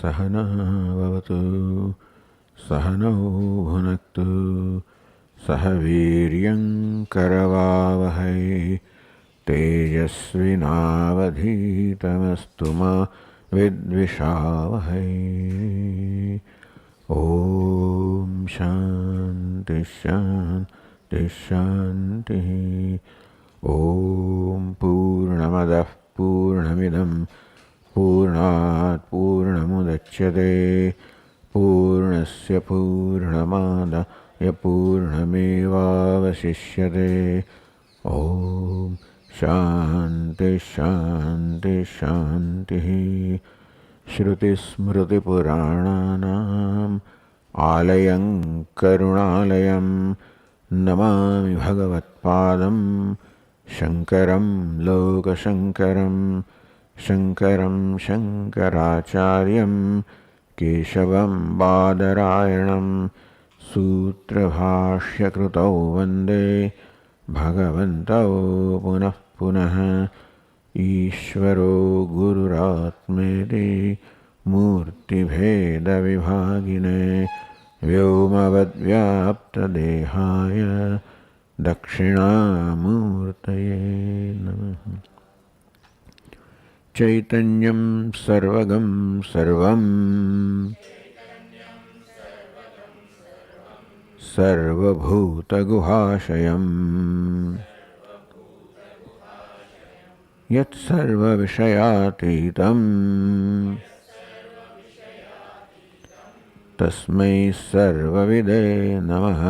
सहना भवतु सहनौ भुनक्तु सह वीर्यं करवावहै तेजस्विनावधीतमस्तु मा विद्विषावहै। ॐ शान्ति शान्ति शान्तिः। ॐ पूर्णमदः पूर्णमिदं पूर्णात् पूर्णमुदच्यते पूर्णस्य पूर्णमादाय पूर्णमेवावशिष्यते। ॐ शान्ति शान्ति शान्तिः। श्रुतिस्मृतिपुराणानाम् आलयं करुणालयं नमामि भगवत्पादं शङ्करं लोकशङ्करं शङ्करं शङ्कराचार्यं केशवं बादरायणं सूत्रभाष्यकृतौ वन्दे भगवन्तौ पुनः पुनः। ईश्वरो गुरुरात्मेति मूर्तिभेदविभागिने व्योमवद्व्याप्तदेहाय दक्षिणामूर्तये नमः। चैतन्यं सर्वगं सर्वं सर्वभूतगुहाशयं यत्सर्वविषयातीतं तस्मै सर्वविदे नमः।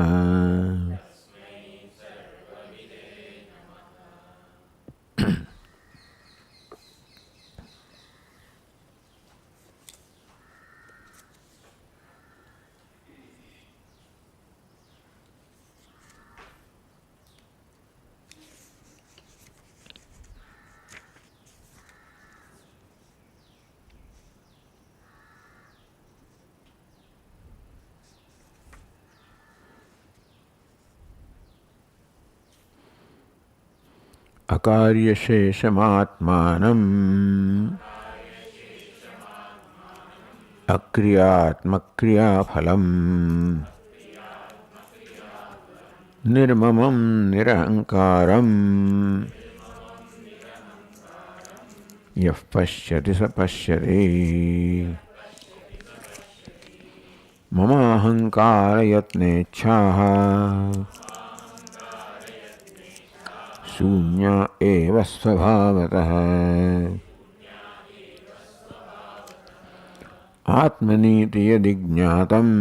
अकार्यशेषमात्मानम् अक्रियात्मक्रियाफलम् निर्ममं निरहङ्कारम् यः पश्यति स पश्यति। ममाहङ्कारयत्नेच्छाः शून्या एव स्वभावतः। आत्मनीति यदि ज्ञातम्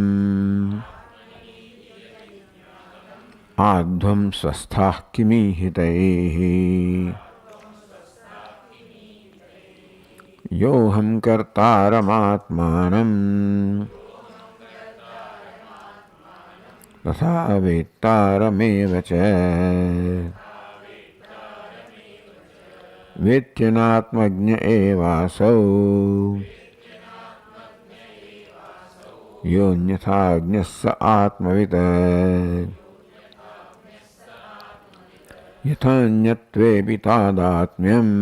आध्वं स्वस्थाः किमीहितैः। योऽहं कर्तारमात्मानं तथा वेत्तारमेव च। वेत्त्यनात्मज्ञ एवासौ योऽन्यथाज्ञः स आत्मवित्। यथान्यत्वेऽपि तादात्म्यम्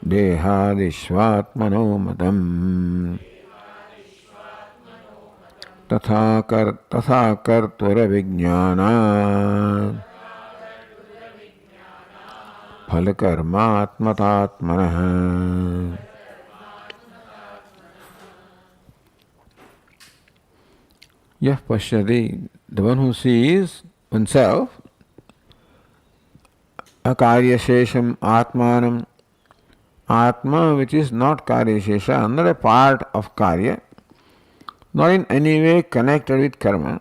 देहादिष्वात्मनो मतम्। तथा कर्तुरविज्ञानात् फलकर्मात्मतात्मनः। यः पश्यति, the one who sees oneself, akaryashesham atmanam, atma which is not karyashesha, not a part of karya, not in any way connected with karma.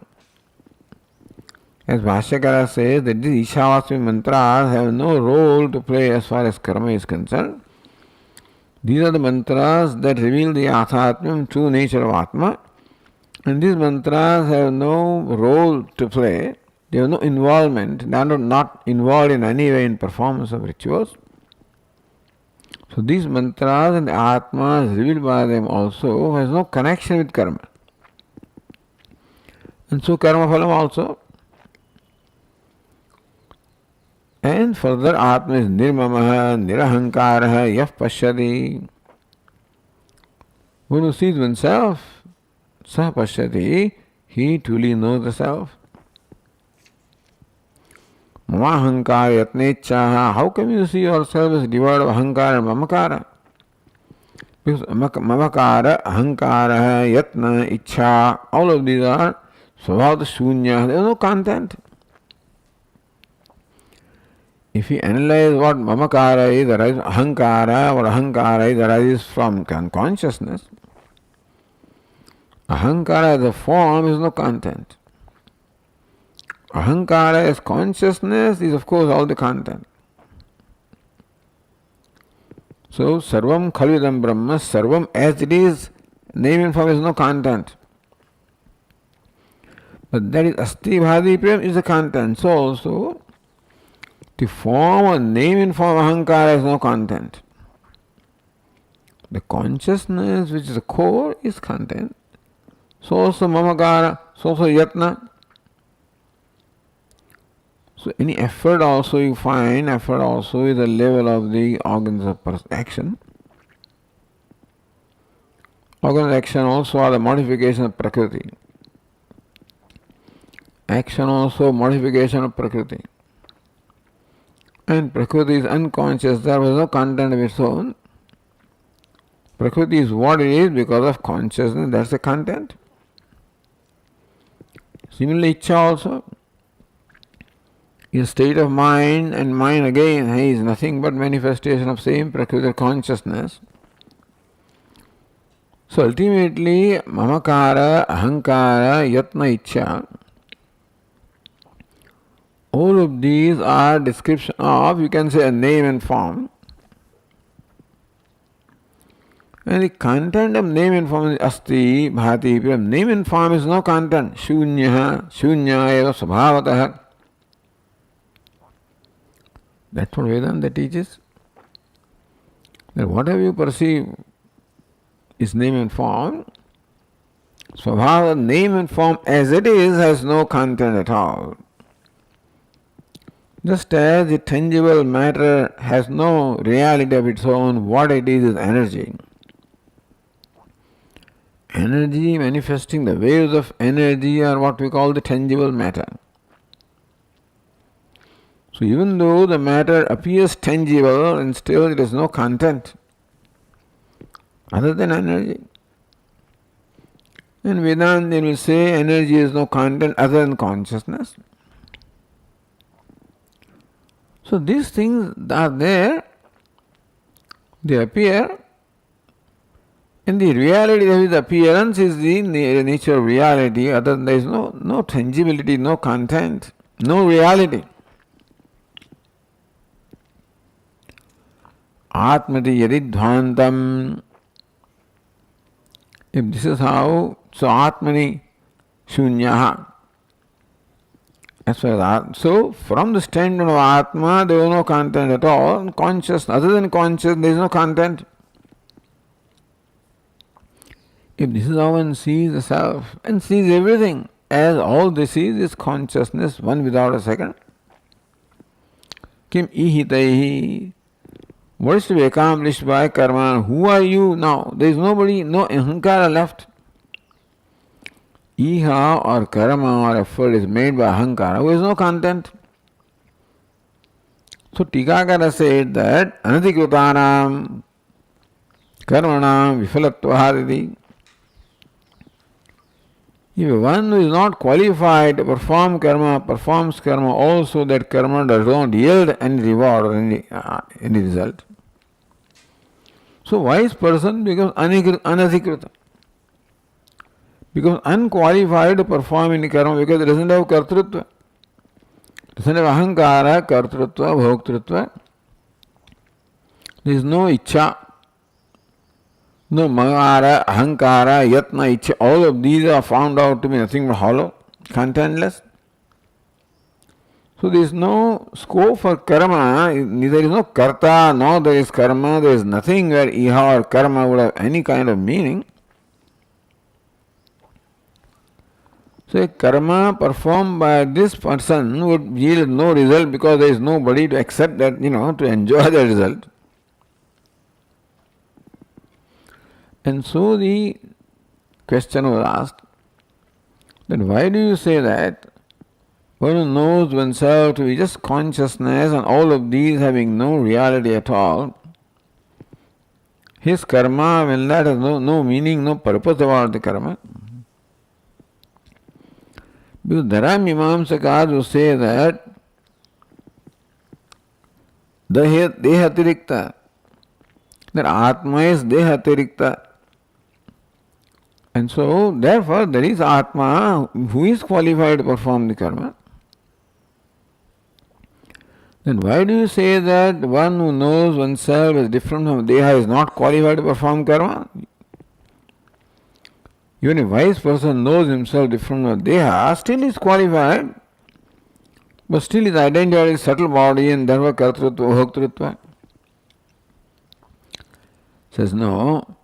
As Bhashyakara says that these Ishavasmi mantras have no role to play as far as karma is concerned. These are the mantras that reveal the Athatmam, true nature of Atma. And these mantras have no role to play. They have no involvement. They are not involved in any way in performance of rituals. So these mantras and the Atmas revealed by them also has no connection with karma. And so karma phalam also. And further, Atma is nirmamaha, nirahankaraha, yah pashyati. One who sees oneself, sah pashyati, he truly knows the self. Mamahankara yatnechaha, how come you see yourself as devoid of ahankara and mamakara? Because mamakara, ahankara, yatna, ichha, all of these are svabhavata shunya, there is no content. If you analyze what mamakara is, ahankara or ahankara is, arises from consciousness, ahankara as a form is no content. Ahankara as consciousness is of course all the content. So, sarvam khalvidam brahma, sarvam as it is, name and form is no content. But that is asti bhadi prem is the content. So also, the form or name and form of ahankara is no content. The consciousness which is the core is content. So also mamakara, so also yatna. So any effort also you find, effort also is the level of the organs of action. Organs of action also are the modification of prakriti. Action also modification of prakriti. And prakriti is unconscious, there was no content of its own. Prakriti is what it is because of consciousness, that's the content. Similarly, ichha also is a state of mind, and mind again is nothing but manifestation of same prakriti consciousness. So ultimately, mamakara, ahankara, yatna, ichha, all of these are description of, you can say, a name and form. And the content of name and form is asti, bhati, prem. Name and form is no content. Shunya, shunya eva svabhavataha. That's what Vedanta teaches. That whatever you perceive is name and form. Svabhava, name and form as it is, has no content at all. Just as the tangible matter has no reality of its own, what it is energy. Energy manifesting, the waves of energy are what we call the tangible matter. So even though the matter appears tangible, and still it has no content other than energy. And Vedanta will say energy has no content other than consciousness. So these things are there, they appear, and the reality of his appearance is the nature of reality, other than there is no tangibility, no content, no reality. Atmati yadidhvantam. If this is how, so Atmani shunyaha. So from the standpoint of Atma, there is no content at all. Conscious, other than conscious, there is no content. If this is how one sees the self and sees everything, as all this is consciousness, one without a second. Kim ihitaihi. What is to be accomplished by karma? Who are you now? There is nobody, no ahankara left. Iha or karma or effort is made by ahankara, who has no content. So Tikakara said that anadhikrutanam karmanam vifalattvahaditi. If one who is not qualified to perform karma performs karma, also that karma does not yield any reward or any result. So wise person becomes anadhikrita. Becomes unqualified to perform any karma because it doesn't have kartrutva. Doesn't have ahankara, kartrutva, bhoktrutva. There is no ichha, no magara, ahankara, yatna, ichha. All of these are found out to be nothing but hollow, contentless. So there is no scope for karma, there is no karta, no there is karma, there is nothing where iha or karma would have any kind of meaning. So a karma performed by this person would yield no result because there is nobody to accept that, to enjoy the result. And so the question was asked, then why do you say that one who knows oneself to be just consciousness and all of these having no reality at all, his karma will not have no meaning, no purpose about the karma? Because there are Mimamsakas who say that Dehatirikta, that Atma is Dehatirikta. And so, therefore, there is Atma who is qualified to perform the karma. Then why do you say that one who knows oneself is different from Deha is not qualified to perform karma? Even a wise person knows himself different from Deha, still is qualified, but still his identity is subtle body and therefore kartrutva, bhoktrutva. Says no,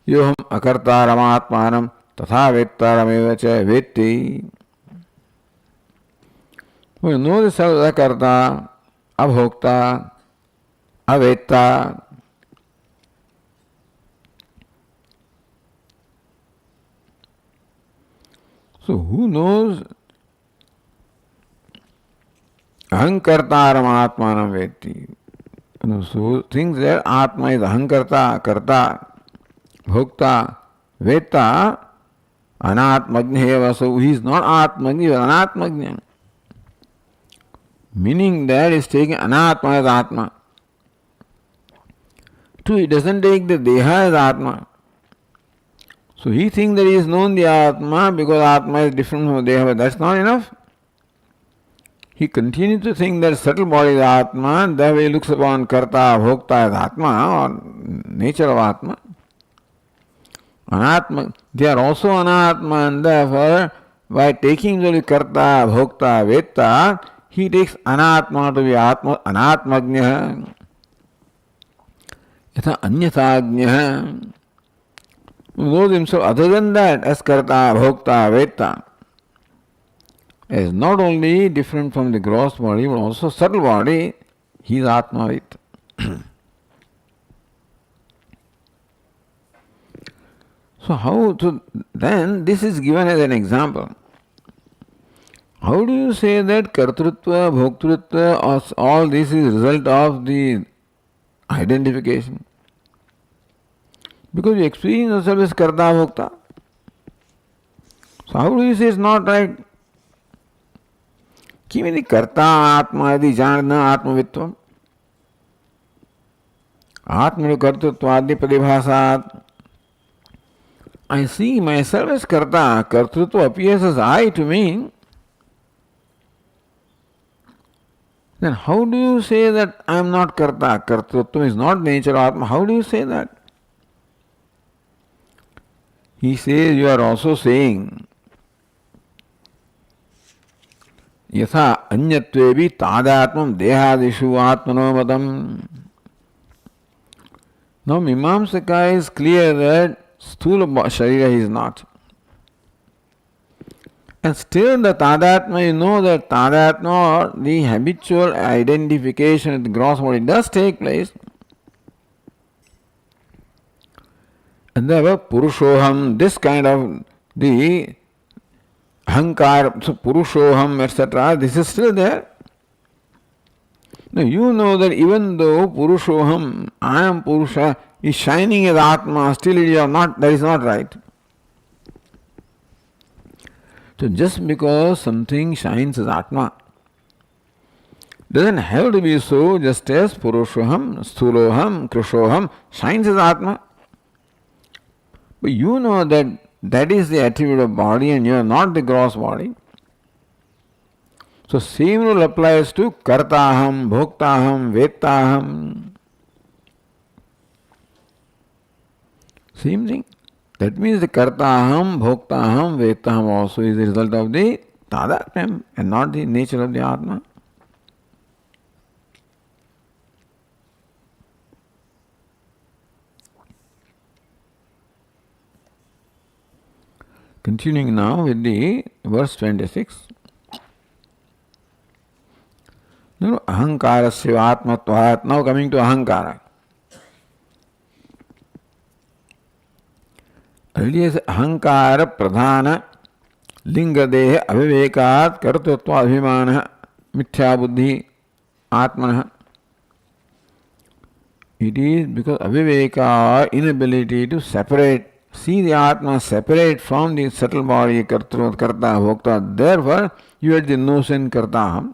yoham akartaram atmanam tatha vettaram evacha vetti. We know the self as akarta, abhokta, avetta. So who knows ahankartaram atmanam vetti? So thinks that Atma is ahankarta, karta, bhokta, veta, anatmagnya. So he is not atmagnya, he is anatmagnya. Meaning that he is taking anatma as atma. Two, he doesn't take the deha as atma. So he thinks that he has known the atma because atma is different from deha, but that's not enough. He continues to think that subtle body is atma, and therefore he looks upon karta, bhokta as atma or nature of atma. Anatma, they are also anatma, and therefore by taking the karta, bhokta, veta, he takes anatma to be atma, anatmagnya, yatha anyatagnya. He knows himself other than that as karta, bhokta, veta, is not only different from the gross body but also subtle body. He is Atmavit. So then this is given as an example. How do you say that kartrutva, bhoktrutva, all this is result of the identification? Because you experience yourself as karta, bhokta. So how do you say it's not right? किमिति कर्ता आत्मा यदि जानना आत्मवित्वम आत्मकर्तृत्वादि प्रतिभासात्. I see myself as karta, kartrutva appears as I to me. Then how do you say that I am not karta? Kartrutva is not nature of atma. How do you say that? He says you are also saying यथा अन्यत्वेपि तादात्मं देहादिषु आत्मनो मतं. Now Mimamsaka is clear that sthula sharira is not. And still the tadatma, you know that tadatma or the habitual identification with the gross body does take place. And therefore purushoham, this kind of the ahankar, so purushoham, etc., this is still there. Now you know that even though purushoham, I am purusha, is shining as atma, still it is not, that is not right. So just because something shines as atma doesn't have to be so, just as purushoham, sthuloham, krushoham shines as atma. But you know that that is the attribute of body and you are not the gross body. So same rule applies to kartaham, bhoktaham, vettaham. Same thing. That means the kartaham, bhoktaham, vettaham also is the result of the tadatmam and not the nature of the atma. Continuing now with the verse 26. No, ahankarasya atmatvat. Now coming to ahankara. Earlier said ahankara pradhana lingadeha avivekat kartatva abhimana mithya buddhi atmana. It is because aviveka, inability to separate, see the Atma separate from the subtle body, karta, bhokta. Therefore, you had the notion karta.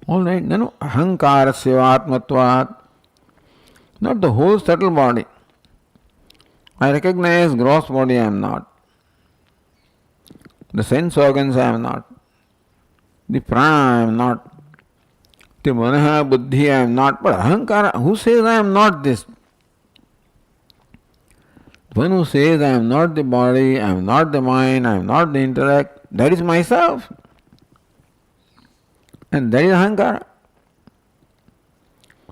Alright, nanu ahankarasya atmatvat. Not the whole subtle body. I recognize gross body I am not. The sense organs I am not. The prana I am not. The manaha, buddhi, I am not. But ahankara, who says I am not this? One who says I am not the body, I am not the mind, I am not the intellect, that is myself. And that is ahankara.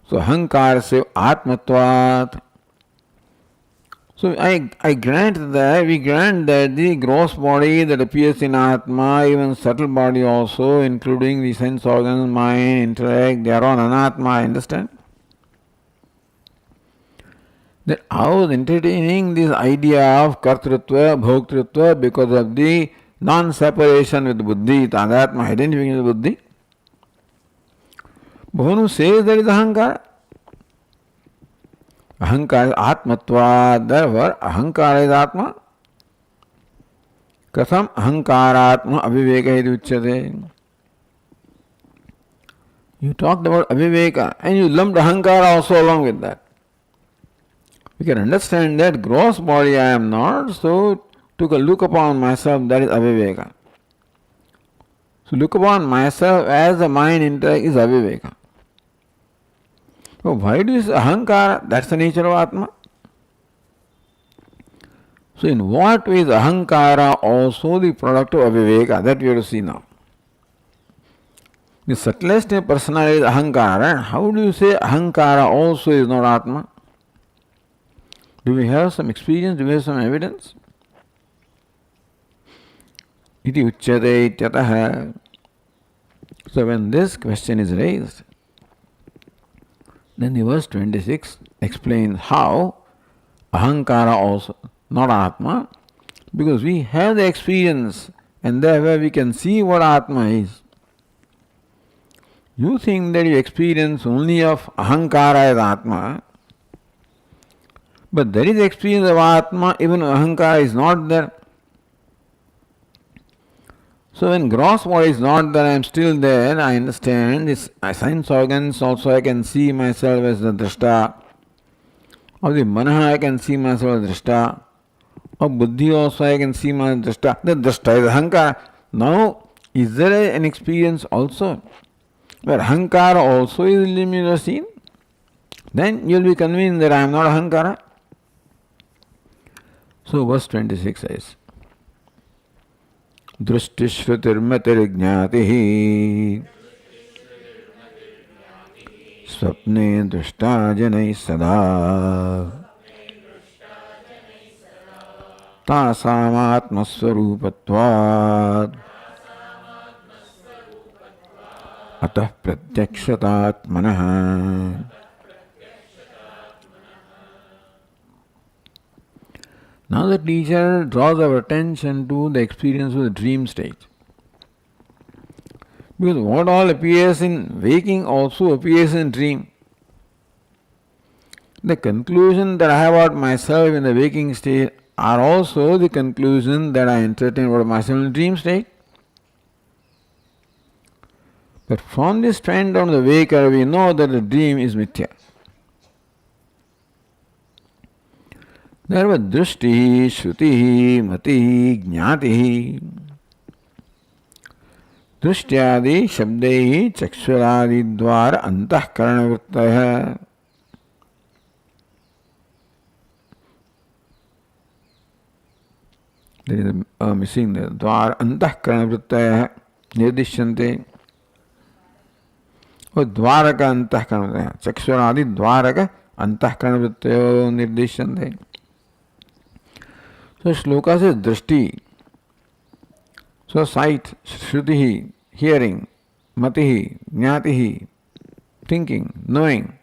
So ahankara se atmatvat. So I grant that, we grant that the gross body that appears in Atma, even subtle body also, including the sense organs, mind, intellect, they are all anatma, I understand. That I was entertaining this idea of kartrutva, bhoktritva because of the non-separation with buddhi, tadatma, identification with buddhi. But one who says that is ahankara. Ahankara is atmatva, therefore ahankara is atma. Katham ahankaratma aviveka iti uchyate. You talked about aviveka and you lumped ahankara also along with that. We can understand that gross body I am not, so to look upon myself, that is aviveka. So look upon myself as a mind intellect is aviveka. So why do you say ahankara? That's the nature of Atma. So in what way is ahankara also the product of aviveka? That we have to see now. The subtlest personality is ahankara. And how do you say ahankara also is not Atma? Do we have some experience? Do we have some evidence? Iti uchyate ityatah. So when this question is raised, then the verse 26 explains how ahankara also, not Atma, because we have the experience and therefore we can see what Atma is. You think that you experience only of ahankara as Atma, but there is experience of Atma, even ahankara is not there. So when gross body is not there, I am still there, I understand. This sense organs also I can see myself as the drashta. Of the manaha I can see myself as drashta. Of buddhi also I can see myself as drashta. The drashta is ahankara. Now, is there an experience also where ahankara also is illuminated or seen? Then you will be convinced that I am not ahankara. So verse 26 says, दृष्टिश्रुतिर्मतिर्ज्ञातिः स्वप्ने दृष्टा जनैः सदा तासामात्मस्वरूपत्वात् अतः प्रत्यक्षतात्मनः. Now the teacher draws our attention to the experience of the dream state. Because what all appears in waking also appears in dream. The conclusion that I have about myself in the waking state are also the conclusion that I entertain about myself in the dream state. But from this trend on the waker, we know that the dream is mithya. Therefore, drishti, shruti, mati, jnati. Drishyadi, shabdai, chakshuradi, dvara, antahkarana vrittaya. There is a missing there. Dvara, antahkarana vrittaya, nirdishyante. और द्वार का अंतःकरण चक्षुरादि द्वार का अंतःकरण वृत्तयो निर्दिश्यन्ते. So shloka says drishti. So sight, shruti, hearing, mati, jnati, thinking, knowing.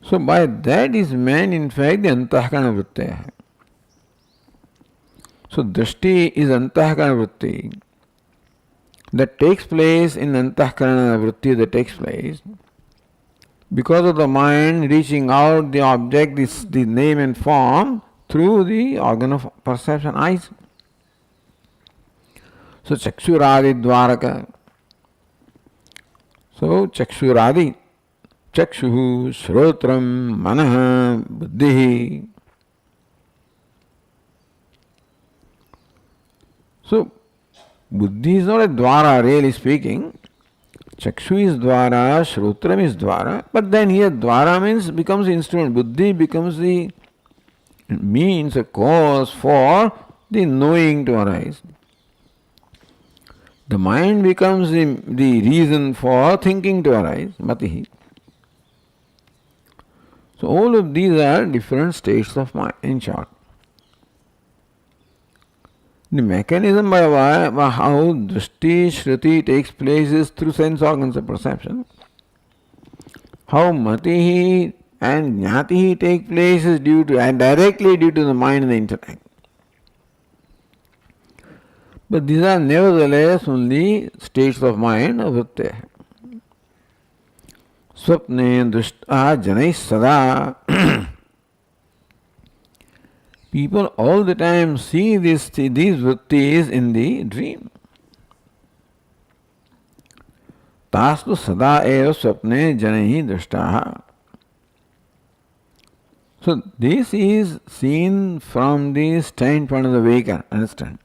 So So by that is meant in fact the antahkarana vritti. So drishti is antahkarana vritti that takes place in antahkarana vritti that takes place because of the mind reaching out the object, the name and form through the organ of perception, eyes. So chakshuradi dvaraka. So chakshuradi, chakshuhu, shrotram, manaha, buddhihi. So buddhi is not a dwara really speaking. Chakshu is dwara, shrotram is dwara, but then here dwara means becomes instrument. Buddhi becomes the means, a cause for the knowing to arise. The mind becomes the reason for thinking to arise, matihi. So all of these are different states of mind, in short. The mechanism by how drishti, shruti takes place is through sense organs of perception. How matihi and jnatihi take place is due to, and directly due to the mind and the intellect. But these are nevertheless only states of mind of vritti. Swapne drishta janai sada. People all the time see these vrittis in the dream. Tastu sada eva swapne janai drishtaha. So this is seen from the standpoint of the waker, understand?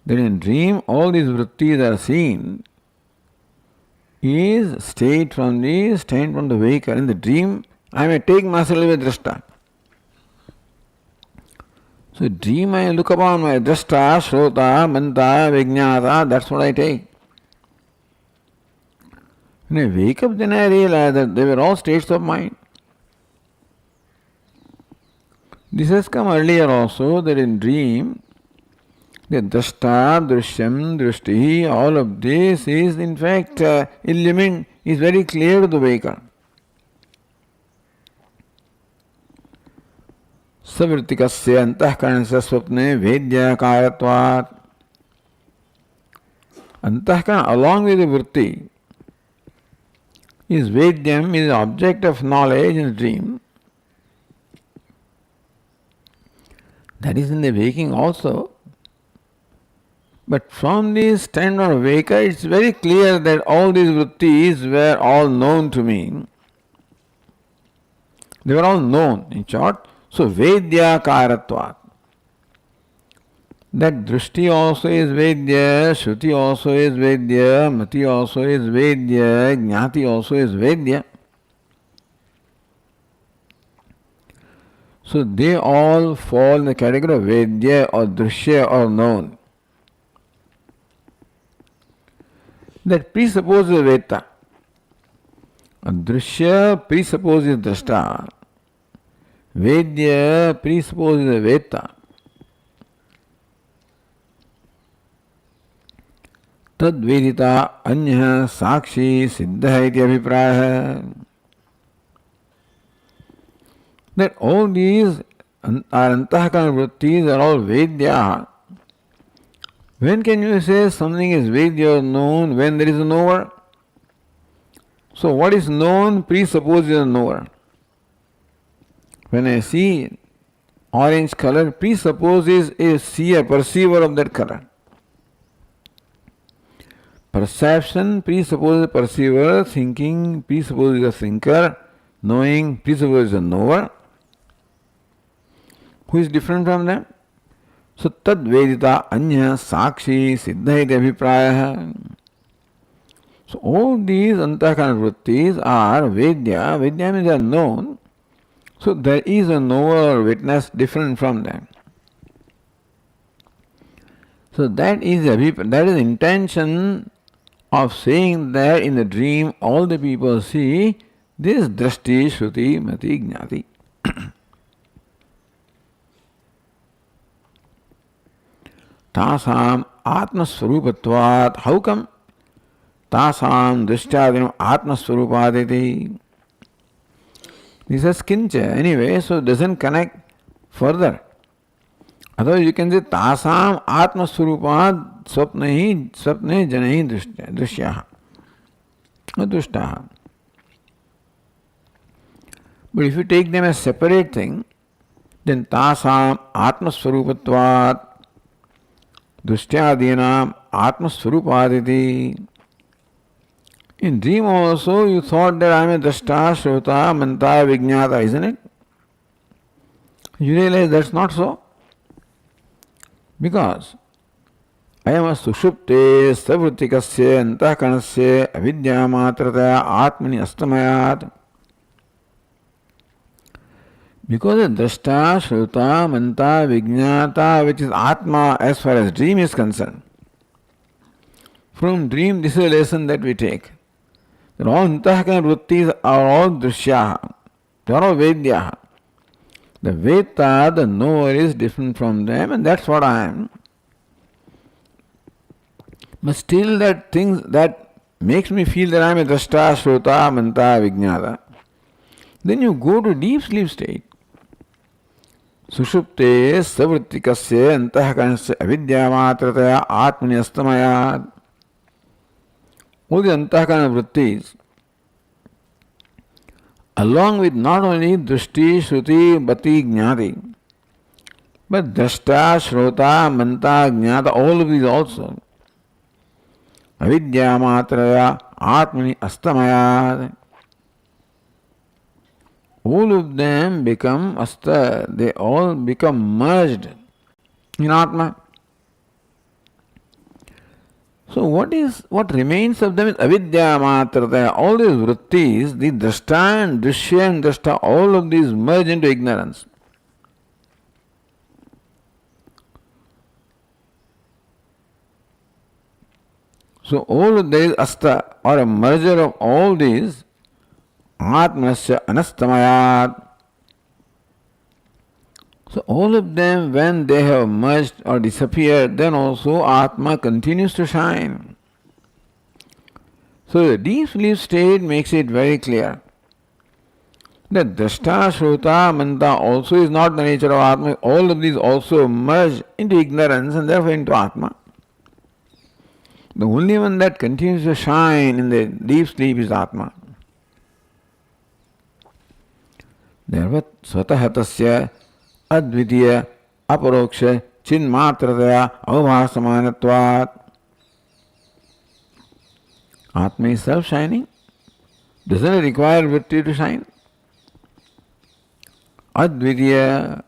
That in dream all these vrittis are seen is state from the standpoint of the waker. In the dream I may take myself as a drashta. So dream I look upon my drashta, shrota, manta, vijnata, that's what I take. When I wake up then I realize that they were all states of mind. This has come earlier also, that in dream, the drashta, drishyam, drishti, all of this is in fact illumined, is very clear to the waker. Savritikasya antahkaranasya swapne vedya karatvat. Antahkarana along with the vritti is vedyam, is object of knowledge in the dream. That is in the waking also. But from the standpoint of waker, it's very clear that all these vrittis were all known to me. They were all known, in short. So, Vedya Karatvat. That Drishti also is Vedya, Shruti also is Vedya, Mati also is Vedya, Jnati also is Vedya. So they all fall in the category of Vedya or Drishya or known. That presupposes Veta. Drishya presupposes Drashta. Vedya presupposes Veta. Tad Vedita Anya Sakshi Siddha iti abhipraya. That all these are antahkarana vrittis are all Vedya. When can you say something is Vedya or known when there is a knower? So what is known presupposes a knower. When I see orange color, presupposes a seer, perceiver of that color. Perception presupposes a perceiver, thinking presupposes a thinker, knowing presupposes a knower. Who is different from them? So tad vedita anya sakshi siddha iti abhipraya. So all these antahkarana vrittis are Vedya. Vedya means they are known. So there is a knower or witness different from them. So that is the intention of saying that in the dream all the people see this drashti, shruti, mati, jnati. Tasam atmaswarupatvat. How come? Tasam drishtadinam atmaswarupatiti. This is kincha anyway, so it doesn't connect further. Otherwise you can say tasam atmasvarupat swapne janahi drishyah or dushtaha. But if you take them as separate thing, then tasam atmasvarupatvat dushyadinam atmasvarupaditi. In dream also you thought that I am a drashta, shrota, manta, vijnata, isn't it? You realize that's not so. Because ayam sushupte savrutikasya antakanasya avidya matrataya atmani astamayat. Because the drashta, shrota, manta, vijnata, which is atma as far as dream is concerned. From dream, this is a lesson that we take. That all antahakana vrittis are all drishyaha. They are all vedyaha. The Veta, the knower, is different from them, and that's what I am. But still, that things that makes me feel that I am a drashta, shrota, manta, vijnata. Then you go to deep sleep state. Sushupte savrittikasya antahakanasya avidya matrataya atmani astamayat. All the antahakana vrittis, along with not only drishti, shruti, bhati, jnati, but drashta, shrota, manta, jnata, all of these also. Avidya matraya atmani astamayat. All of them become asta, they all become merged in Atma. So what remains of them is avidya matrataya. All these vrittis, the drashta and drishya and drashta, all of these merge into ignorance. So all of these asta, or a merger of all these, atmasya anastamayat. So all of them, when they have merged or disappeared, then also Atma continues to shine. So the deep sleep state makes it very clear that drashta, shrota, manta also is not the nature of Atma. All of these also merge into ignorance and therefore into Atma. The only one that continues to shine in the deep sleep is Atma. Therefore, swatahatasya advitiya aparoksha chinmatrataya avbhasamanatvat. Atma is self-shining. Doesn't it require vritti to shine? Advitiya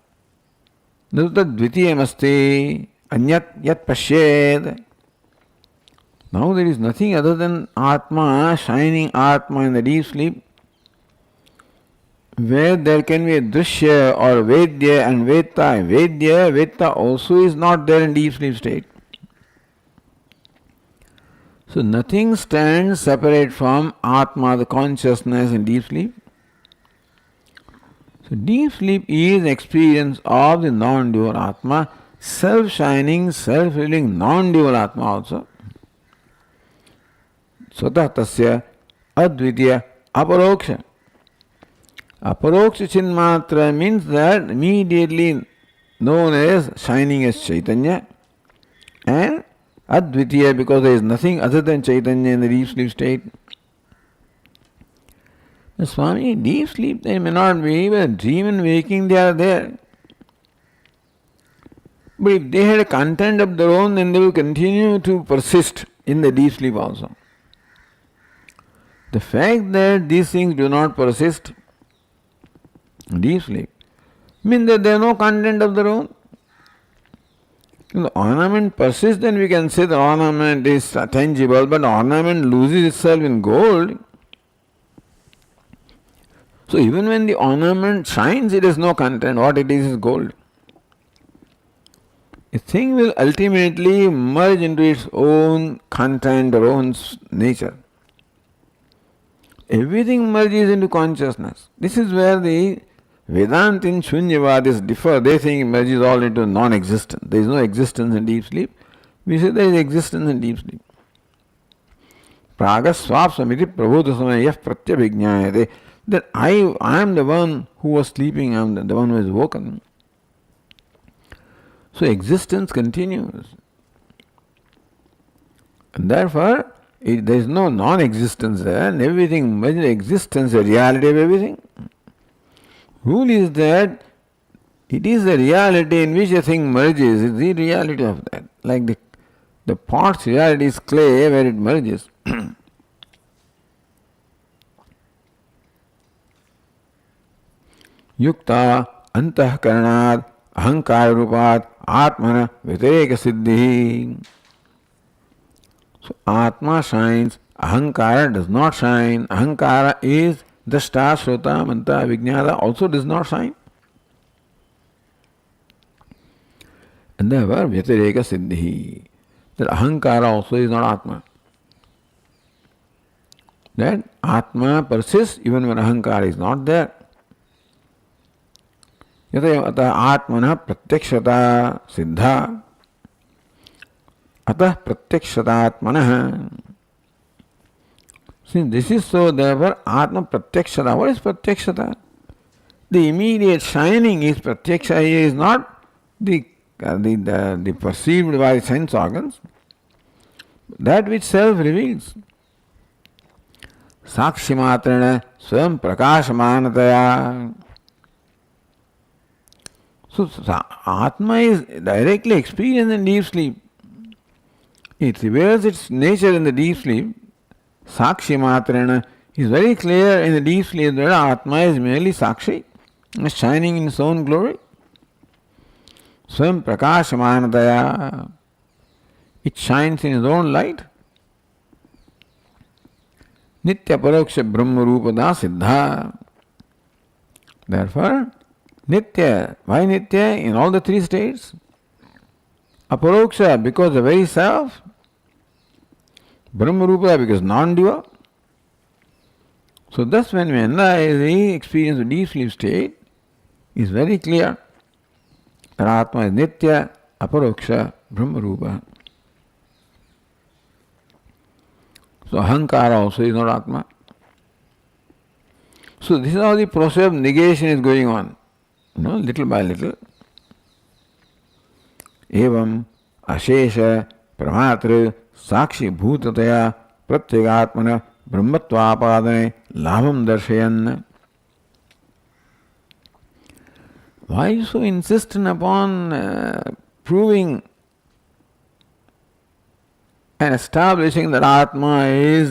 nutadvitiyam asti anyat yat pashyed. Now there is nothing other than Atma, shining Atma in the deep sleep, where there can be a drishya or vedya and veta. Veta also is not there in deep sleep state. So nothing stands separate from Atma, the consciousness in deep sleep. So deep sleep is experience of the non-dual Atma, self-shining, self-revealing non-dual Atma also. Swatah tasya advitiya aparoksha. Aparoksha chinmatra means that immediately known as shining as Chaitanya, and advitiya because there is nothing other than Chaitanya in the deep sleep state. Swami, deep sleep they may not be, but dream and waking they are there. But if they had a content of their own, then they will continue to persist in the deep sleep also. The fact that these things do not persist in deep sleep means that they have no content of their own. If the ornament persists, then we can say the ornament is tangible, but ornament loses itself in gold. So even when the ornament shines, it has no content. What it is gold. A thing will ultimately merge into its own content or own nature. Everything merges into consciousness. This is where the Vedantin Shunyavadis differ. They think it merges all into non-existence. There is no existence in deep sleep. We say there is existence in deep sleep. Praga swapsamiti prabodhasamaya pratyabhijñāyate that I am the one who was sleeping, I am the one who is woken. So existence continues. And therefore, there is no non-existence there, and everything, existence, the reality of everything. Rule is that it is the reality in which a thing merges, it's the reality of that. Like the pot's reality is clay where it merges. Yukta antahkaranad ahankara rupat atmana vitareka siddhi. So Atma shines, Ahankara does not shine. Ahankara is Drashta, Shrota, Manta, Vijnata also does not shine. And therefore Vyatireka Siddhi. That Ahankara also is not Atma. That Atma persists even when Ahankara is not there. Yata Atmana Pratyakshata Siddha. Atah Pratyakshatatmanah. Since this is so, therefore Atma Pratyakshata. What is Pratyakshata? The immediate shining is Pratyaksha. He is not the perceived by sense organs. That which self reveals. Sakshimatrana Swam Prakashamanataya. So Atma is directly experienced in deep sleep. It reveals its nature in the deep sleep. Sakshi Matrana is very clear in the deep sleep that Atma is merely Sakshi, shining in its own glory. Swam Prakashamanataya. It shines in its own light. Nitya Paroksha Brahma Rupada Siddha. Therefore, Nitya. Why Nitya? In all the three states. Aparoksha, because the very self. Brahma Rupa, because non-dual. So thus when we analyze the experience of deep sleep state, is very clear that Atma is Nitya, Aparoksha, Brahma Rupa. So Ahankara also is not Atma. So this is how the process of negation is going on. Little by little. Evam Ashesha Pramatra Sakshi Bhutataya Pratyagaatmana Brahmatvapadane Labham Darshayan. Why are you so insistent upon proving and establishing that Atma is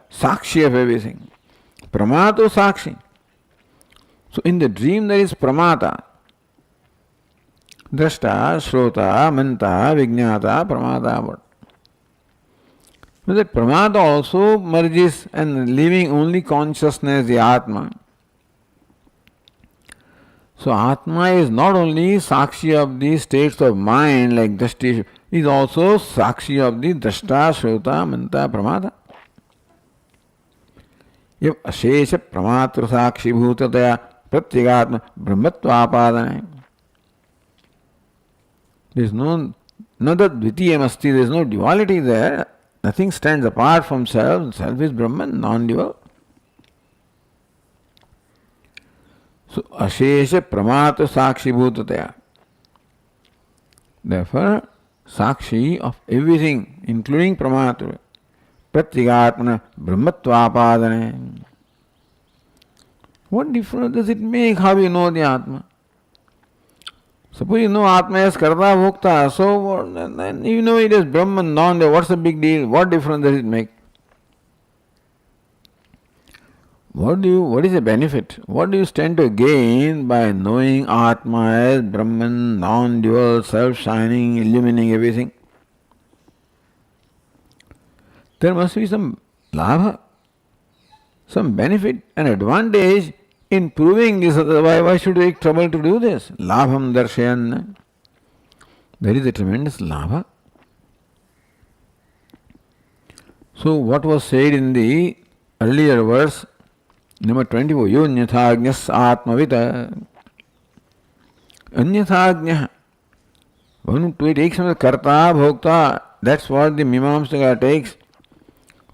Sakshi of everything? Pramato Sakshi. So in the dream there is Pramata. Drashta, Shrota, Manta, Vijnata, Pramata. But that Pramata also merges and leaving only consciousness, the Atma. So Atma is not only Sakshi of the states of mind like Drashti, is also Sakshi of the Drashta, Shrota, Manta, Pramata. If Ashesha Pramatra Sakshi Bhutataya Pratyagatma Brahmatvapadane. There is no Dvitiyam Asti, there is no duality there. Nothing stands apart from self. Self is Brahman, non-dual. So, Ashesha Pramata Sakshi Bhutataya. Therefore, Sakshi of everything, including Pramata, Pratyagatmana Brahmatvapadane. What difference does it make how you know the Atma? Suppose you know Atma as Karta Bhokta, so then you know it is Brahman, non-dual. What's the big deal? What difference does it make? What is the benefit? What do you stand to gain by knowing Atma as Brahman, non-dual, self-shining, illuminating everything? There must be some labha, some benefit and advantage in proving this. Otherwise, why should we take trouble to do this? Labham darshayan. There is a tremendous labha. So, what was said in the earlier verse, number 24, Yonyathaagnyas atmavita. Anyathagnya. One takes from the karta, bhokta. That's what the Mimamsaka takes.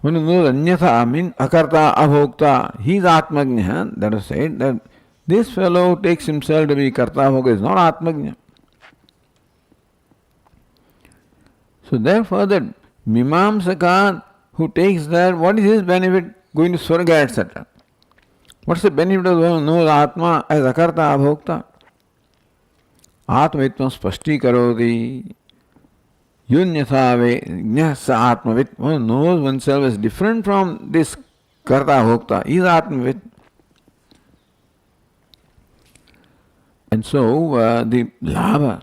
When he knows anyatha means akarta, abhokta, he is atmagnya. That is said that this fellow takes himself to be karta bhoga is not atmagnya. So therefore that mimamsaka who takes that, what is his benefit? Going to Swarga, etc. What's the benefit of the one who knows Atma as akarta abhokta? Atmavittvam spashti karoti. Yunyatha jnasa atmavit. One knows oneself as different from this karta abhokta. He is atmavit. And so the labha,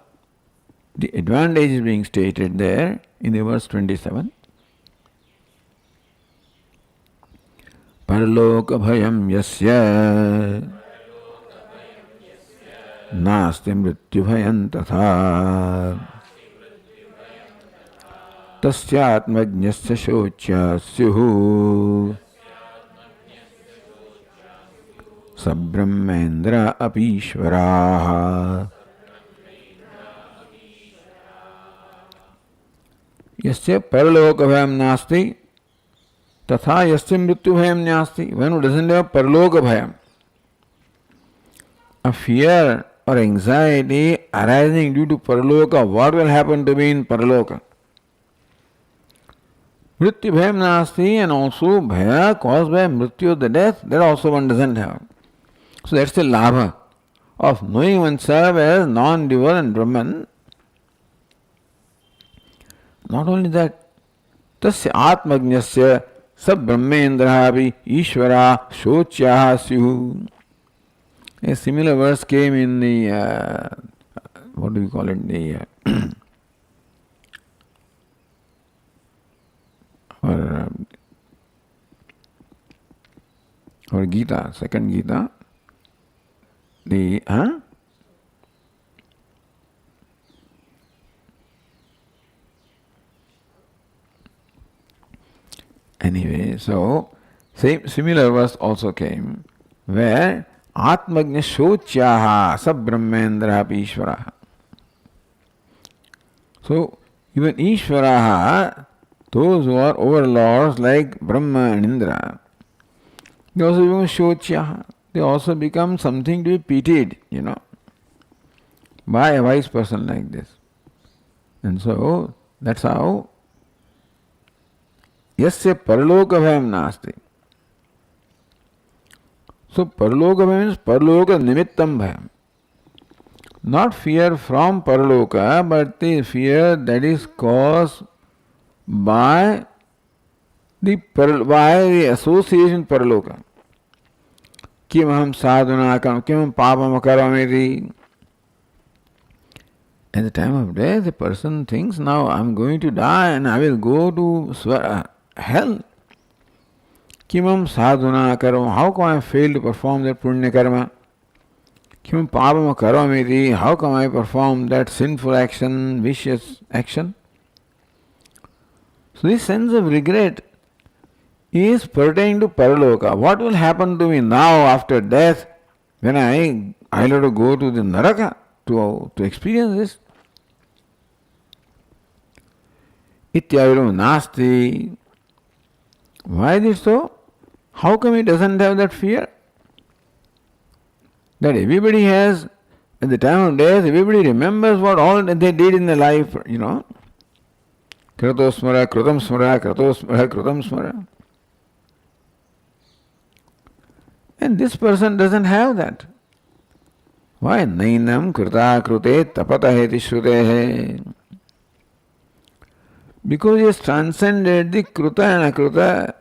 the advantage is being stated there in the verse 27. Parloka bhayam yasya nasti mrityu bhayam tatha tasyatmajnasya shochya syuhu sabrahmendra apishvaraha yasya parloka bhayam nasti tatha yasya mrityu bhayam nasti. One who doesn't have parloka bhayam, a fear or anxiety arising due to paraloka, what will happen to me in paraloka? Mrityu bhayam nasti, and also bhaya caused by mrityu, the death, that also one doesn't have. So that's the labha of knowing oneself as non-dual and Brahman. Not only that, tasya atmajnasya sab brahmendrahavi ishvara shochyaha syuhu. A similar verse came in the, what do we call it, the or Gita, second Gita, the anyway, so similar verse also came where Atmagnya Shochyaha Sab Brahmendra Ishvaraha. So even Ishvaraha, those who are overlords like Brahma and Indra, they also become Shochyaha. They also become something to be pitied, by a wise person like this. And so that's how Yasya Paraloka Bhayam Nasti. So Paraloka means Paraloka Nimittam Bhayam. Not fear from Paraloka, but the fear that is caused by the association Paraloka. Kim aham sadhuna kam, kim papam akaramiti. At the time of death, the person thinks, now I am going to die and I will go to hell. Kimam sadhuna karam, how come I fail to perform that punya karma? Kim papam karamiti, how come I perform that sinful action, vicious action? So this sense of regret is pertaining to paraloka. What will happen to me now after death when I have to go to the naraka to experience this? Ityaviram nasti. Why is it so? How come he doesn't have that fear? That everybody has, at the time of death, everybody remembers what all that they did in their life, Kratosmara, Krutam Smara, Kratosmara, Krutam Smara. And this person doesn't have that. Why? Nainam Krita Krute Tapata Heti Shrutehe. Because he has transcended the Kruta and Akruta.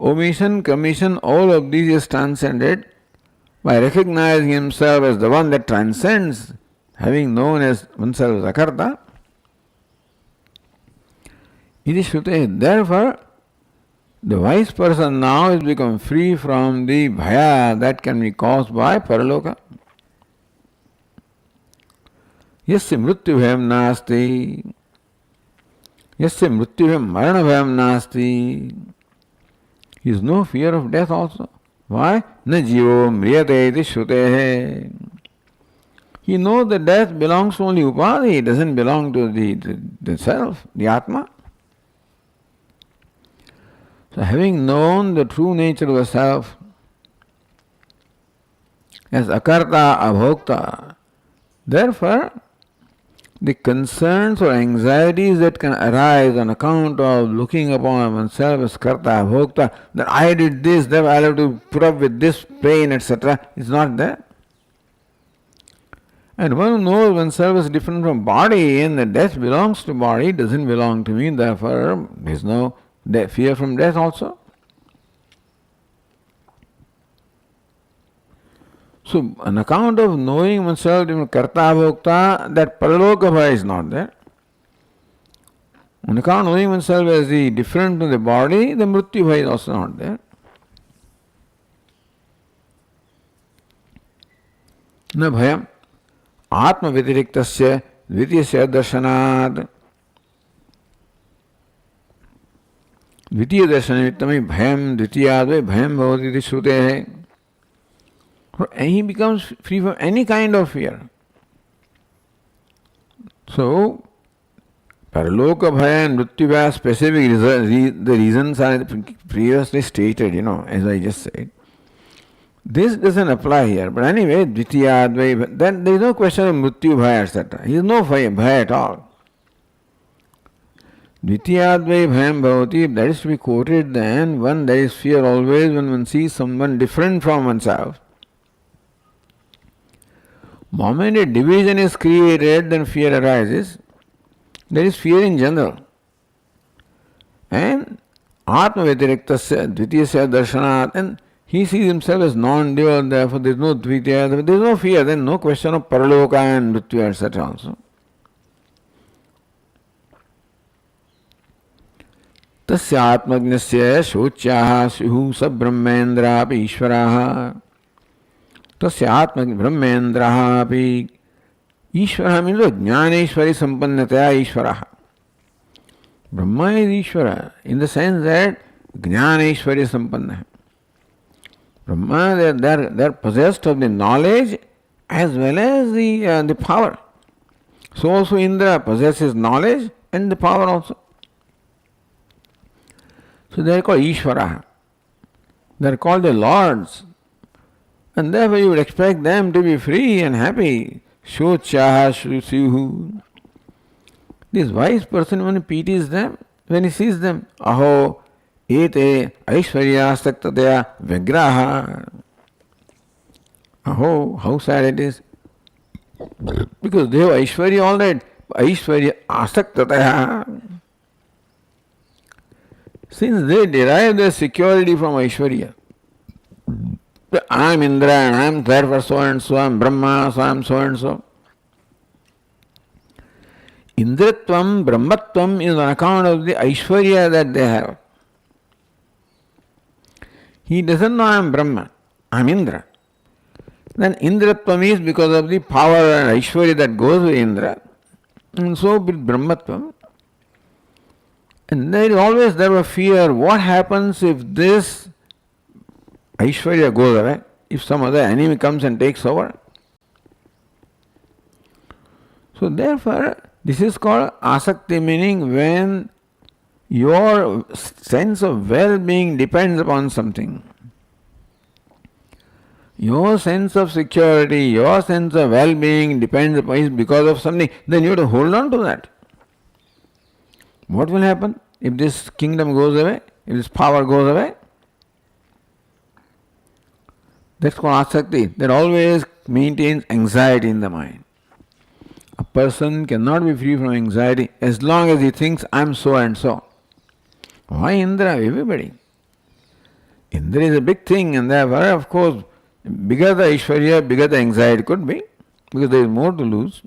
Omission, commission, all of these is transcended by recognizing himself as the one that transcends, having known as oneself as Akarta. Iti Shrutehe. Therefore, the wise person now is become free from the bhaya that can be caused by paraloka. Yasya mrityu bhayam nasti. Yasya mrityu bhayam marana bhayam nasti. He has no fear of death also. Why? Na jivo mriyate iti shrutehe. He knows that death belongs to only upadhi, it doesn't belong to the self, the atma. So having known the true nature of the self as akarta, abhokta, therefore the concerns or anxieties that can arise on account of looking upon oneself as karta, abhokta, that I did this, therefore I'll have to put up with this pain, etc., is not there. And one who knows oneself is different from body and that death belongs to body, doesn't belong to me, therefore there is no fear from death also. So, on account of knowing oneself in karta bhokta, that paraloka bhaya is not there. On account of knowing oneself as the different from the body, the mrityu bhaya is also not there. Na bhayam atma vidiriktasya dvitiyasya darshanad. द्वितीय दर्शन निमित्तम भयम द्वितीयाद्वै भयम भवति इति श्रुतेः. And he becomes free from any kind of fear. So, paraloka bhaya and mrityu bhaya specific the reasons are previously stated, as I just said. This doesn't apply here. But anyway, dvitiyadvai, then there is no question of mrityu bhaya, etc. He is no bhaya at all. Dvitiyadvai bhayam bhavati, if that is to be quoted, then there is fear always when one sees someone different from oneself. Moment a division is created, then fear arises. There is fear in general. And atma vidiriktasya dvitiyasya darshanat, and he sees himself as non-dual, therefore there is no dvitiya, there is no fear, then no question of paraloka and mrityu, etc. also. तस्य आत्मज्ञस्य शोच्याः स्युः स ब्रह्मेन्द्रापि ईश्वरः. तस्य आत्म ब्रह्मेन्द्रः अपि ईश्वरः means Dnyaneshwari संपन्नतया ईश्वरः. Brahma is Ishvara in the sense that Dnyaneshwari संपन्न. Brahma, they are possessed of the knowledge as well as the power. So also Indra possesses knowledge and the power also. So they are called Ishvara. They are called the lords. And therefore you would expect them to be free and happy. Shochaha Shusyuhu. This wise person, when he pities them, when he sees them, Aho ete aishvarya saktataya vigraha. Aho, how sad it is. Because they have aishvarya all that. Aishvarya asaktataya. Since they derive their security from Aishwarya, I am Indra and I am therefore so and so, I am Brahma, so I am so and so. Indratvam, Brahmatvam is on account of the Aishwarya that they have. He doesn't know I am Brahma, I am Indra. Then Indratvam is because of the power and Aishwarya that goes with Indra. And so with Brahmatvam. And there is always a fear, what happens if this Aishwarya goes away, if some other enemy comes and takes over? So therefore, this is called asakti, meaning when your sense of well-being depends upon something. Your sense of security, your sense of well-being depends upon is because of something, then you have to hold on to that. What will happen if this kingdom goes away, if this power goes away? That's called asakti. That always maintains anxiety in the mind. A person cannot be free from anxiety as long as he thinks, I am so and so. Why Indra? Everybody. Indra is a big thing, and therefore, of course, bigger the Aishwarya, bigger the anxiety could be, because there is more to lose.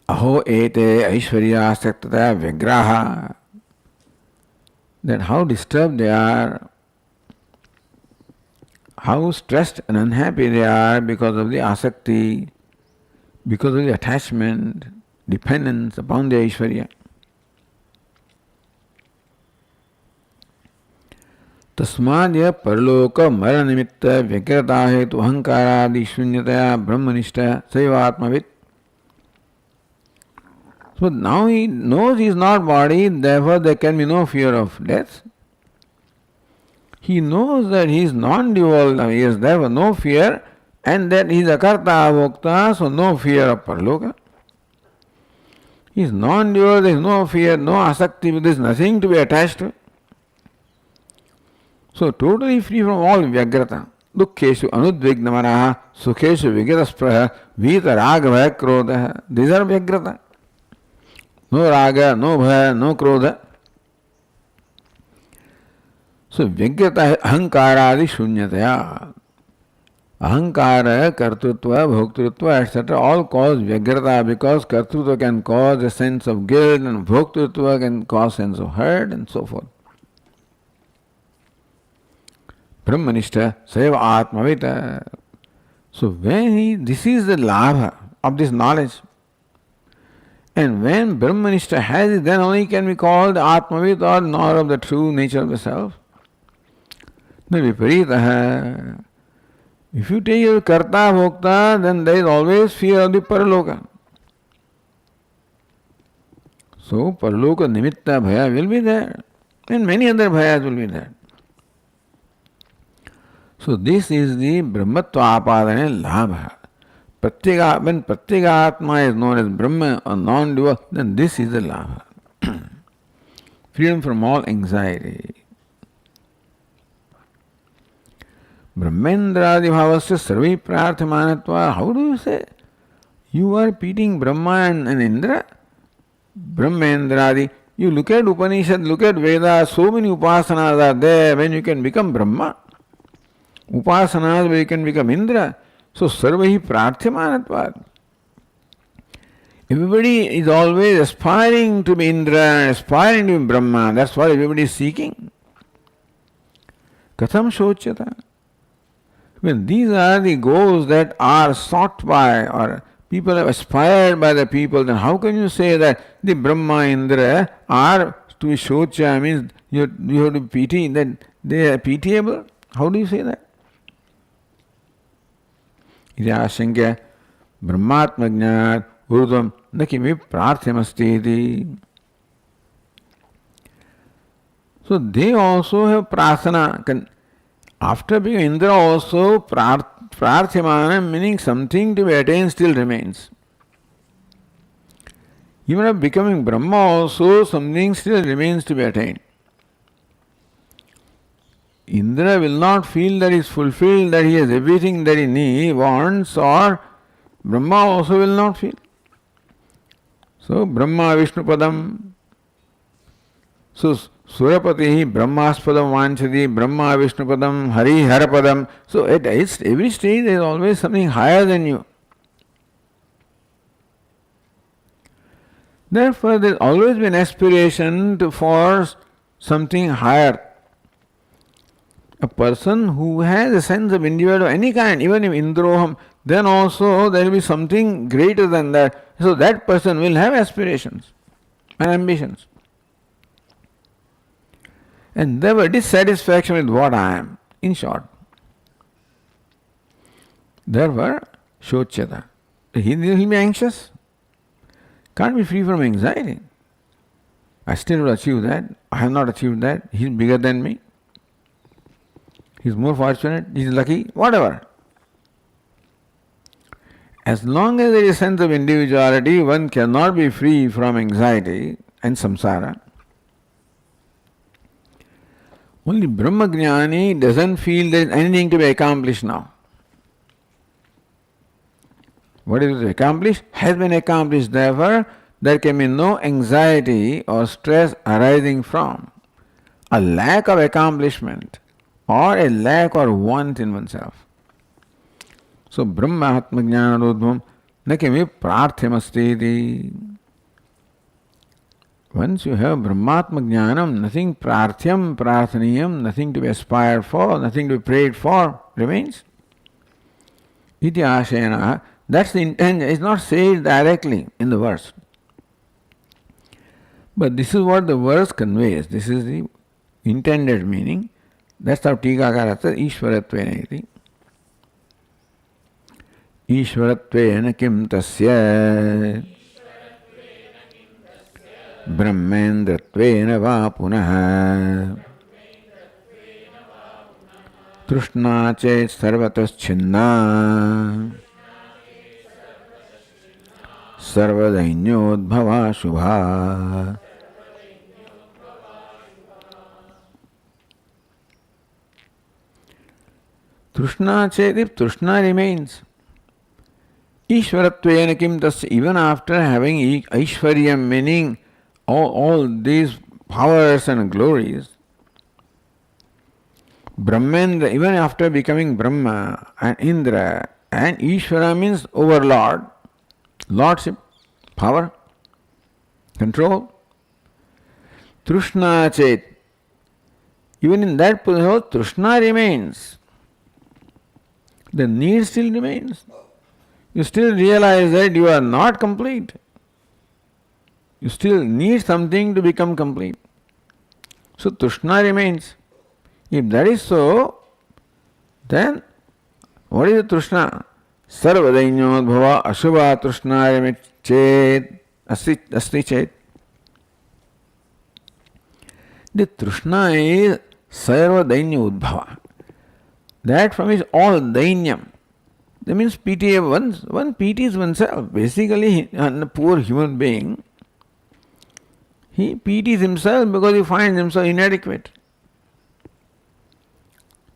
Aho ete Aishwarya saktataya vigraha. That how disturbed they are, how stressed and unhappy they are because of the asakti, because of the attachment, dependence upon the Aishwarya. Tasmadya parloka mara nimitta vyakirata hetu ahankaradi shunyataya brahmanishta saiva atmavit. So now he knows he is not body, therefore there can be no fear of death. He knows that he is non-dual, he has therefore no fear, and that he is akarta avokta, so no fear of parloka. He is non-dual, there is no fear, no asakti, there is nothing to be attached to. So totally free from all vyagrata. Dukkheshu anudvignamanaha, sukheshu vigiraspraha, vita raga krodha. These are vyagrata. No raga, no bhaya, no krodha. So vyagrata ahankaradi shunyataya. Ahankara, kartrutva, bhoktrutva, etc. all cause vyagrata because kartrutva can cause a sense of guilt and bhoktrutva can cause sense of hurt and so forth. Brahmanishta Seva Atmavita. So when this is the labha of this knowledge. And when Brahmanishta has it, then only can be called Atmavit or knower of the true nature of the self. The viparitaha. If you take your karta bhokta, then there is always fear of the paraloka. So paraloka nimitta bhaya will be there. And many other bhayas will be there. So this is the Brahmatva apadane labha. When Pratyeka is known as Brahma or non-dual, then this is the labha. Freedom from all anxiety. Brahmendradi bhavasya sarvi prarthamanatva. How do you say? You are repeating Brahma and Indra? Brahmendradi. You look at Upanishad, look at Vedas, so many upasanas are there when you can become Brahma. Upasanas where you can become Indra. So sarvahi prarthamanatva. Everybody is always aspiring to be Indra, aspiring to be Brahma. That's what everybody is seeking. Katham shochata. When these are the goals that are sought by or people have aspired by the people, then how can you say that the Brahma Indra are to be shocha, means you have to pity, that they are pitiable? How do you say that? Iti ashankya brahmatmajnat urdvam nakimi prarthamasti iti. So they also have prasana. After being Indra also, prarthimana, meaning something to be attained, still remains. Even after becoming Brahma also, something still remains to be attained. Indra will not feel that he is fulfilled, that he has everything that he wants, or Brahma also will not feel. So, Brahma Vishnu Padam. So, Surapati Brahmaspadam Vanchadi, Brahma Vishnu Padam, Hari Harapadam. So at every stage there is always something higher than you. Therefore there has always been aspiration for something higher. A person who has a sense of individual of any kind, even if Indroham, then also there will be something greater than that. So that person will have aspirations and ambitions. And there were dissatisfaction with what I am, in short. Therefore, shochata. He will be anxious. Can't be free from anxiety. I still will achieve that. I have not achieved that. He is bigger than me. He is more fortunate. He is lucky. Whatever. As long as there is a sense of individuality, one cannot be free from anxiety and samsara. Only Brahmajnani doesn't feel there is anything to be accomplished now. What is accomplished has been accomplished. Therefore, there can be no anxiety or stress arising from a lack of accomplishment or a lack or want in oneself. So, Brahma Atmajnanodhvam nakimi prarthamasti. Once you have Brahmatma Jnanam, nothing prarthyam, prarthaniyam, nothing to be aspired for, nothing to be prayed for remains. Iti ashayana. That's the intent. It's not said directly in the verse. But this is what the verse conveys. This is the intended meaning. That's how Tikakara says, Ishvaratvena iti. Ishvaratvena kim tasya. ब्रह्मेन्द्रत्वेन वा पुनः तृष्णा चेत् सर्वतश्छिन्ना सर्वदैन्योद्भवा शुभा. Trishna chet, if Trishna remains, Ishvaratvena kim tasya, even after having Aishvaryam, meaning all these powers and glories, Brahmendra, even after becoming Brahma and Indra, and Ishvara means overlord, lordship, power, control. Trishna chet, even in that position, Trishna remains. The need still remains. You still realize that you are not complete. You still need something to become complete. So Trishna remains. If that is so, then what is the Trishna? Sarvadainyodbhava ashubha Trishna chet asti chet. The Trishna is Sarvadainyodbhava. That from is all dainyam. That means pity. One pities oneself. Basically, a poor human being, he pities himself because he finds himself inadequate.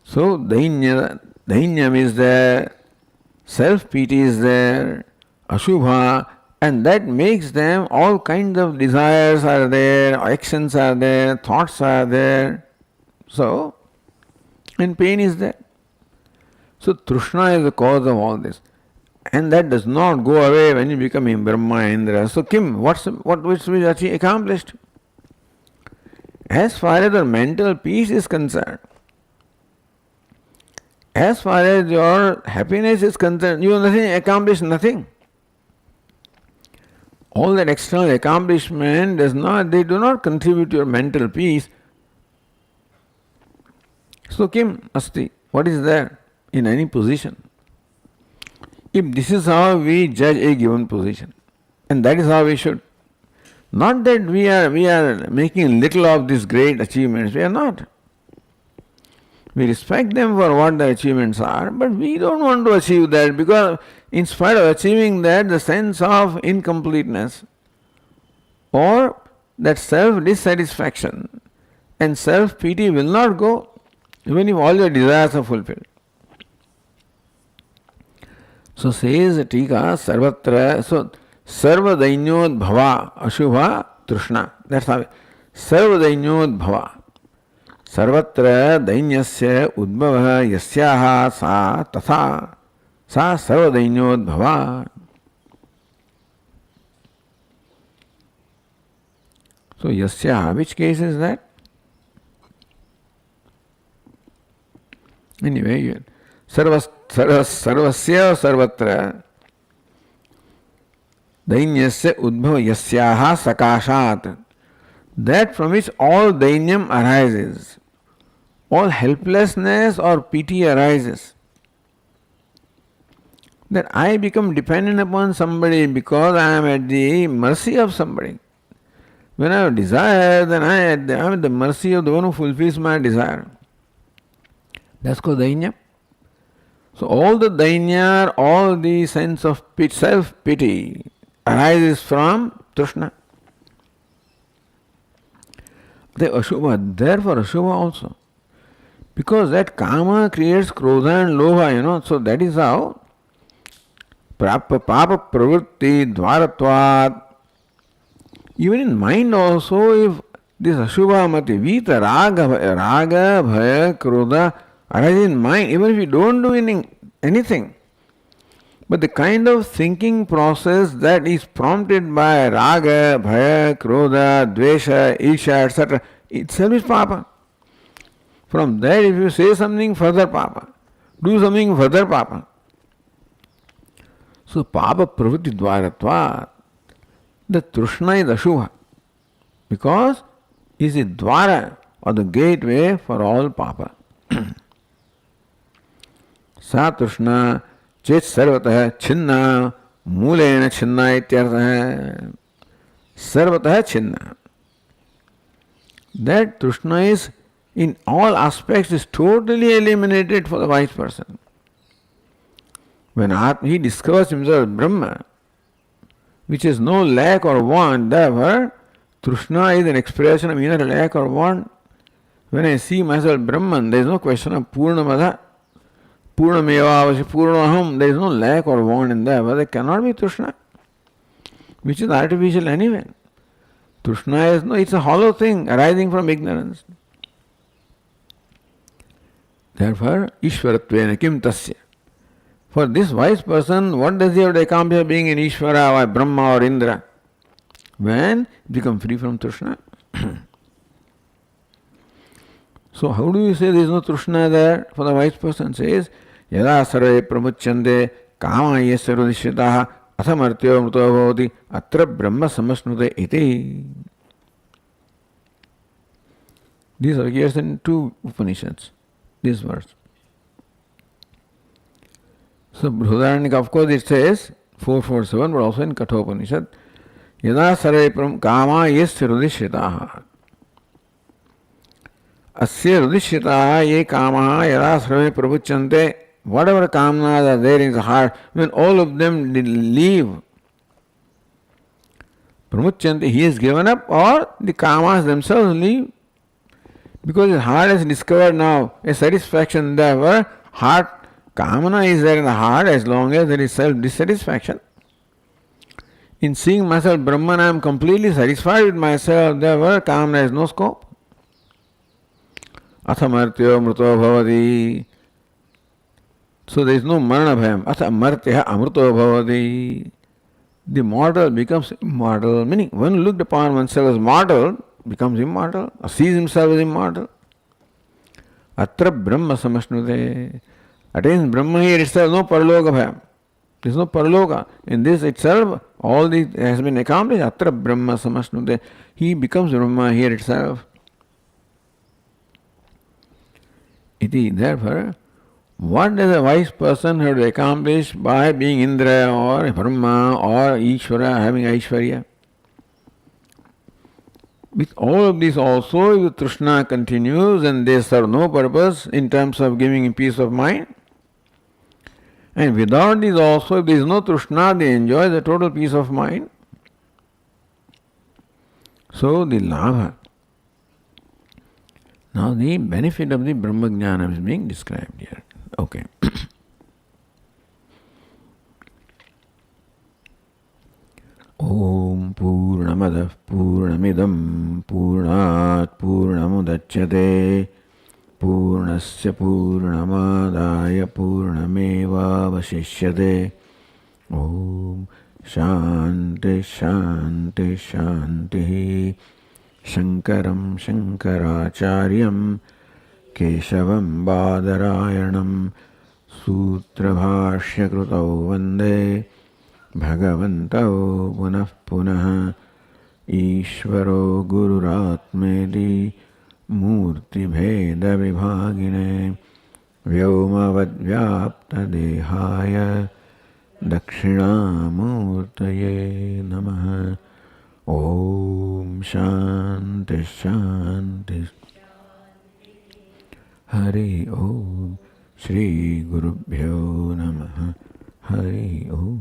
So, dainyam is there, self-pity is there, ashubha, and that makes them all kinds of desires are there, actions are there, thoughts are there. So, and pain is there. So Trishna is the cause of all this. And that does not go away when you become Brahma Indra. So Kim, what which is actually accomplished? As far as your mental peace is concerned, as far as your happiness is concerned, you have nothing accomplished, nothing. All that external accomplishment they do not contribute to your mental peace. So Kim, asti, what is there? In any position. If this is how we judge a given position, and that is how we should. Not that we are making little of these great achievements, we are not. We respect them for what the achievements are, but we don't want to achieve that because in spite of achieving that, the sense of incompleteness or that self-dissatisfaction and self-pity will not go even if all your desires are fulfilled. So says Tika, Sarvatra, so Sarvadainyodbhava Ashubha Trishna. That's how Sarvadainyodbhava. Sarvatra Dainyasya Udbhava Yasyaha Sa Tatha Sa Sarvadainyodbhava. So Yasyaha, which case is that? Anyway, Sarvasya Sarvatra Dainyasya Udbhava Yasyaha Sakashat. That from which all dainyam arises, all helplessness or pity arises. That I become dependent upon somebody because I am at the mercy of somebody. When I have desire, then I am at the mercy of the one who fulfills my desire. That's called dainya. So all the dainya, all the sense of self-pity arises from Trishna. The Ashubha, therefore Ashubha also. Because that Kama creates Krodha and Lobha, so that is how Papa Pravritti Dvaratvat. Even in mind also, if this Ashubha Mati, Vita, Raga, Bhaya, Krodha arises in mind, even if you don't do anything. But the kind of thinking process that is prompted by Raga, Bhaya, Krodha, Dvesha, Isha, etc., itself is Papa. From there, if you say something, further Papa. Do something, further Papa. So, Papa Pravritti Dvaratva, the Trishna is Ashubha. Because it is the Dvara or the gateway for all Papa. Sa Trishna Chet Sarvatah Chinna Mulena Chinna Ityartha Sarvatah Chinna. that Trishna is in all aspects is totally eliminated for the wise person. When he discovers himself Brahma, which is no lack or want, therefore Trishna is an expression of inner lack or want. When I see myself Brahman, there is no question of Purnamada, Purnameva, Purnaham, there is no lack or want in there, but there cannot be Trishna, which is artificial anyway. Trishna is it's a hollow thing arising from ignorance. Therefore, Ishvaratvena kim tasya. For this wise person, what does he have to accomplish being in Ishvara or Brahma or Indra? When he becomes free from Trishna. So how do you say there is no Trishna there? For the wise person says, Yada sarve pramuchyante kama yasya rudishyataha athamartyo mruto bhavati atra brahma samasnute iti. These are here in two Upanishads, this verse. So Brihadaranyaka, of course, it says 447, but also in Kathopanishad, Yada sarve kama yasya rudishyataha. Asya rudishyataha ye kamaha yada sarve pramuchyante. Whatever kamanas are there in the heart, when all of them leave, pramuchyante, he is given up, or the kamas themselves leave. Because his heart has discovered now a satisfaction there, heart, kamana is there in the heart as long as there is self-dissatisfaction. In seeing myself Brahman, I am completely satisfied with myself, therefore kamana has no scope. Athamartyo mruto bhavati. So there is no marana bhayam. Athamartya amruto bhavati. The mortal becomes immortal, meaning one looked upon oneself as mortal, becomes immortal, or sees himself as immortal. Atra brahma samasnute. Attains Brahma here itself, no paraloka bhayam. There is no paraloka. In this itself, all this has been accomplished. Atra brahma samasnute. He becomes Brahma here itself. Iti, therefore, what does a wise person have to accomplish by being Indra or Brahma or Ishvara, having Aishvarya? With all of this also, if Trishna continues and they serve no purpose in terms of giving him peace of mind, and without this also, if there is no Trishna, they enjoy the total peace of mind. So the labha. Now the benefit of the Brahma Jnana is being described here. Okay. Om Purnamadav Purnamidam Purnat Purnamudachyate Purnasya Purnamadaya Purnameva Vasishyate. Om Shanti Shanti Shanti. Shankaram Shankaracharyam Keshavam Badarayanam Sutrabhashya Krutau Vande Bhagavantau Punah Punah Ishvaro Gururatmedi Murti Bheda Vibhagine Vyomavad Vyapta Dehaya Dakshinamurtaye Namaha. Om Shanti Shanti. Hari Om. Shri Gurubhyo Namaha. Hari Om.